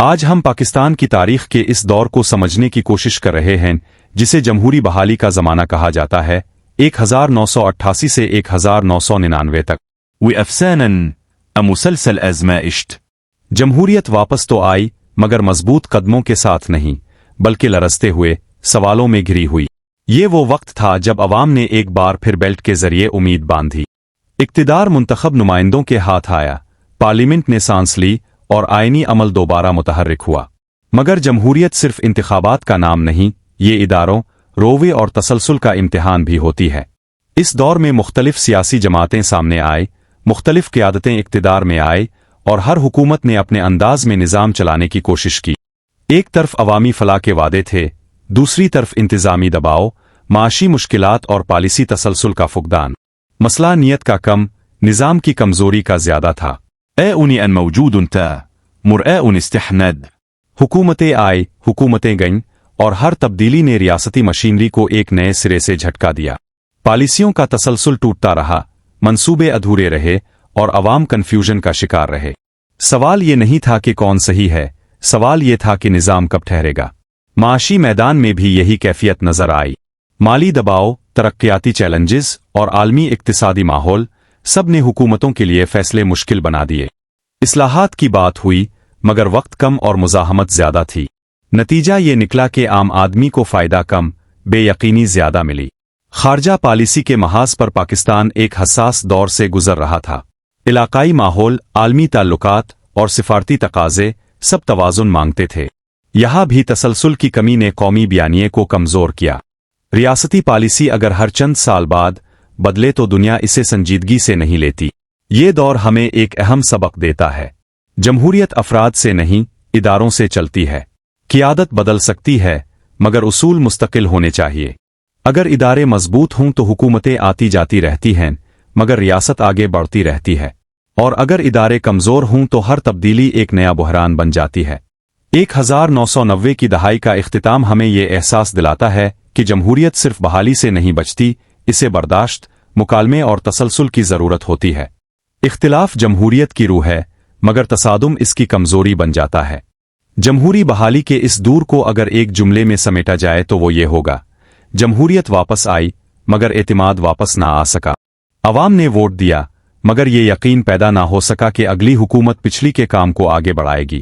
آج ہم پاکستان کی تاریخ کے اس دور کو سمجھنے کی کوشش کر رہے ہیں جسے جمہوری بحالی کا زمانہ کہا جاتا ہے، 1988 سے 1999 تک۔ وأفسانا مسلسل أزمائشت۔ جمہوریت واپس تو آئی مگر مضبوط قدموں کے ساتھ نہیں، بلکہ لرزتے ہوئے، سوالوں میں گھری ہوئی۔ یہ وہ وقت تھا جب عوام نے ایک بار پھر بیلٹ کے ذریعے امید باندھی۔ اقتدار منتخب نمائندوں کے ہاتھ آیا، پارلیمنٹ نے سانس لی اور آئینی عمل دوبارہ متحرک ہوا۔ مگر جمہوریت صرف انتخابات کا نام نہیں، یہ اداروں، رویے اور تسلسل کا امتحان بھی ہوتی ہے۔ اس دور میں مختلف سیاسی جماعتیں سامنے آئے، مختلف قیادتیں اقتدار میں آئے اور ہر حکومت نے اپنے انداز میں نظام چلانے کی کوشش کی۔ ایک طرف عوامی فلاح کے وعدے تھے، دوسری طرف انتظامی دباؤ، معاشی مشکلات اور پالیسی تسلسل کا فقدان۔ مسئلہ نیت کا کم، نظام کی کمزوری کا زیادہ تھا۔ أن موجود تا مرآء استحند۔ حکومتیں آئی، حکومتیں گئیں، اور ہر تبدیلی نے ریاستی مشینری کو ایک نئے سرے سے جھٹکا دیا۔ پالیسیوں کا تسلسل ٹوٹتا رہا، منصوبے ادھورے رہے اور عوام کنفیوژن کا شکار رہے۔ سوال یہ نہیں تھا کہ کون صحیح ہے، سوال یہ تھا کہ نظام کب ٹھہرے گا۔ معاشی میدان میں بھی یہی کیفیت نظر آئی۔ مالی دباؤ، ترقیاتی چیلنجز اور عالمی اقتصادی ماحول، سب نے حکومتوں کے لیے فیصلے مشکل بنا دیے۔ اصلاحات کی بات ہوئی، مگر وقت کم اور مزاحمت زیادہ تھی۔ نتیجہ یہ نکلا کہ عام آدمی کو فائدہ کم، بے یقینی زیادہ ملی۔ خارجہ پالیسی کے محاذ پر پاکستان ایک حساس دور سے گزر رہا تھا۔ علاقائی ماحول، عالمی تعلقات اور سفارتی تقاضے سب توازن مانگتے تھے۔ یہاں بھی تسلسل کی کمی نے قومی بیانیے کو کمزور کیا۔ ریاستی پالیسی اگر ہر چند سال بعد بدلے تو دنیا اسے سنجیدگی سے نہیں لیتی۔ یہ دور ہمیں ایک اہم سبق دیتا ہے۔ جمہوریت افراد سے نہیں، اداروں سے چلتی ہے۔ قیادت بدل سکتی ہے، مگر اصول مستقل ہونے چاہیے۔ اگر ادارے مضبوط ہوں تو حکومتیں آتی جاتی رہتی ہیں، مگر ریاست آگے بڑھتی رہتی ہے۔ اور اگر ادارے کمزور ہوں تو ہر تبدیلی ایک نیا بحران بن جاتی ہے۔ 1990 کی دہائی کا اختتام ہمیں یہ احساس دلاتا ہے کہ جمہوریت صرف بحالی سے نہیں بچتی، اسے برداشت، مکالمے اور تسلسل کی ضرورت ہوتی ہے۔ اختلاف جمہوریت کی روح ہے، مگر تصادم اس کی کمزوری بن جاتا ہے۔ جمہوری بحالی کے اس دور کو اگر ایک جملے میں سمیٹا جائے تو وہ یہ ہوگا: جمہوریت واپس آئی، مگر اعتماد واپس نہ آ سکا۔ عوام نے ووٹ دیا، مگر یہ یقین پیدا نہ ہو سکا کہ اگلی حکومت پچھلی کے کام کو آگے بڑھائے گی۔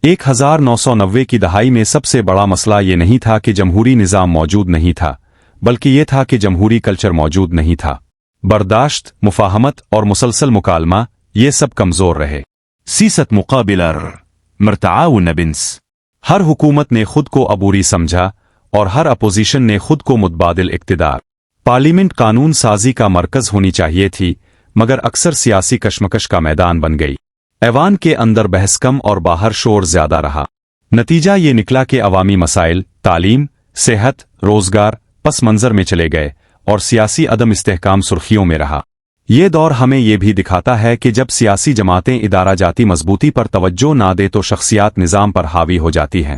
1990 کی دہائی میں سب سے بڑا مسئلہ یہ نہیں تھا کہ جمہوری نظام موجود نہیں تھا، بلکہ یہ تھا کہ جمہوری کلچر موجود نہیں تھا۔ برداشت، مفاہمت اور مسلسل مکالمہ، یہ سب کمزور رہے۔ سیست مقابل مرتعاون بنس۔ ہر حکومت نے خود کو عبوری سمجھا اور ہر اپوزیشن نے خود کو متبادل اقتدار۔ پارلیمنٹ قانون سازی کا مرکز ہونی چاہیے تھی، مگر اکثر سیاسی کشمکش کا میدان بن گئی۔ ایوان کے اندر بحث کم اور باہر شور زیادہ رہا۔ نتیجہ یہ نکلا کہ عوامی مسائل، تعلیم، صحت، روزگار پس منظر میں چلے گئے اور سیاسی عدم استحکام سرخیوں میں رہا۔ یہ دور ہمیں یہ بھی دکھاتا ہے کہ جب سیاسی جماعتیں ادارہ جاتی مضبوطی پر توجہ نہ دے تو شخصیات نظام پر حاوی ہو جاتی ہیں۔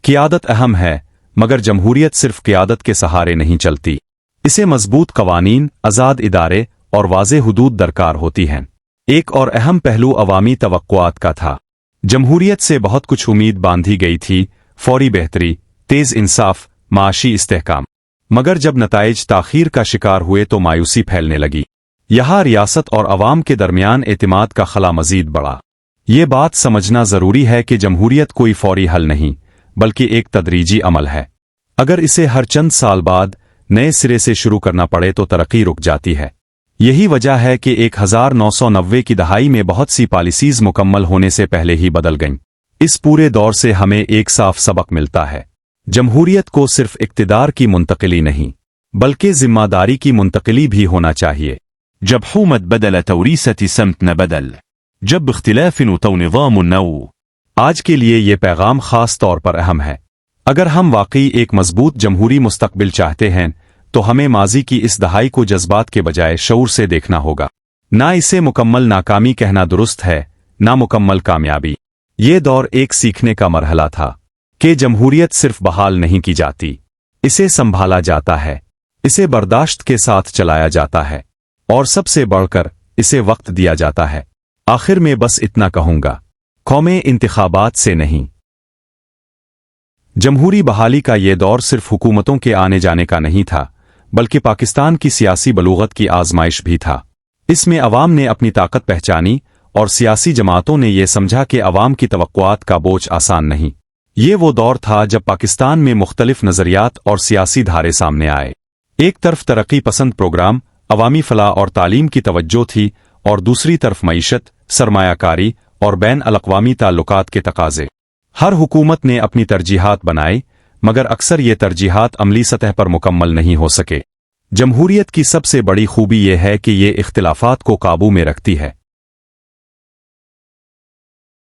قیادت اہم ہے، مگر جمہوریت صرف قیادت کے سہارے نہیں چلتی۔ اسے مضبوط قوانین، آزاد ادارے اور واضح حدود درکار ہوتی ہیں۔ ایک اور اہم پہلو عوامی توقعات کا تھا۔ جمہوریت سے بہت کچھ امید باندھی گئی تھی، فوری بہتری، تیز انصاف، معاشی استحکام۔ مگر جب نتائج تاخیر کا شکار ہوئے تو مایوسی پھیلنے لگی۔ یہاں ریاست اور عوام کے درمیان اعتماد کا خلا مزید بڑھا۔ یہ بات سمجھنا ضروری ہے کہ جمہوریت کوئی فوری حل نہیں، بلکہ ایک تدریجی عمل ہے۔ اگر اسے ہر چند سال بعد نئے سرے سے شروع کرنا پڑے تو ترقی رک جاتی ہے۔ یہی وجہ ہے کہ 1990 کی دہائی میں بہت سی پالیسیز مکمل ہونے سے پہلے ہی بدل گئیں۔ اس پورے دور سے ہمیں ایک صاف سبق ملتا ہے: جمہوریت کو صرف اقتدار کی منتقلی نہیں، بلکہ ذمہ داری کی منتقلی بھی ہونا چاہیے۔ جب حکومت بدل توريثة سمت نہ بدل، جب اختلاف تو نظام نو۔ آج کے لیے یہ پیغام خاص طور پر اہم ہے۔ اگر ہم واقعی ایک مضبوط جمہوری مستقبل چاہتے ہیں تو ہمیں ماضی کی اس دہائی کو جذبات کے بجائے شعور سے دیکھنا ہوگا۔ نہ اسے مکمل ناکامی کہنا درست ہے، نہ مکمل کامیابی۔ یہ دور ایک سیکھنے کا مرحلہ تھا کہ جمہوریت صرف بحال نہیں کی جاتی، اسے سنبھالا جاتا ہے، اسے برداشت کے ساتھ چلایا جاتا ہے، اور سب سے بڑھ کر اسے وقت دیا جاتا ہے۔ آخر میں بس اتنا کہوں گا: قومیں انتخابات سے نہیں، جمہوری بحالی کا یہ دور صرف حکومتوں کے آنے جانے کا نہیں تھا بلکہ پاکستان کی سیاسی بلوغت کی آزمائش بھی تھا۔ اس میں عوام نے اپنی طاقت پہچانی اور سیاسی جماعتوں نے یہ سمجھا کہ عوام کی توقعات کا بوجھ آسان نہیں۔ یہ وہ دور تھا جب پاکستان میں مختلف نظریات اور سیاسی دھارے سامنے آئے۔ ایک طرف ترقی پسند پروگرام، عوامی فلاح اور تعلیم کی توجہ تھی، اور دوسری طرف معیشت، سرمایہ کاری اور بین الاقوامی تعلقات کے تقاضے۔ ہر حکومت نے اپنی ترجیحات بنائی، مگر اکثر یہ ترجیحات عملی سطح پر مکمل نہیں ہو سکے۔ جمہوریت کی سب سے بڑی خوبی یہ ہے کہ یہ اختلافات کو قابو میں رکھتی ہے۔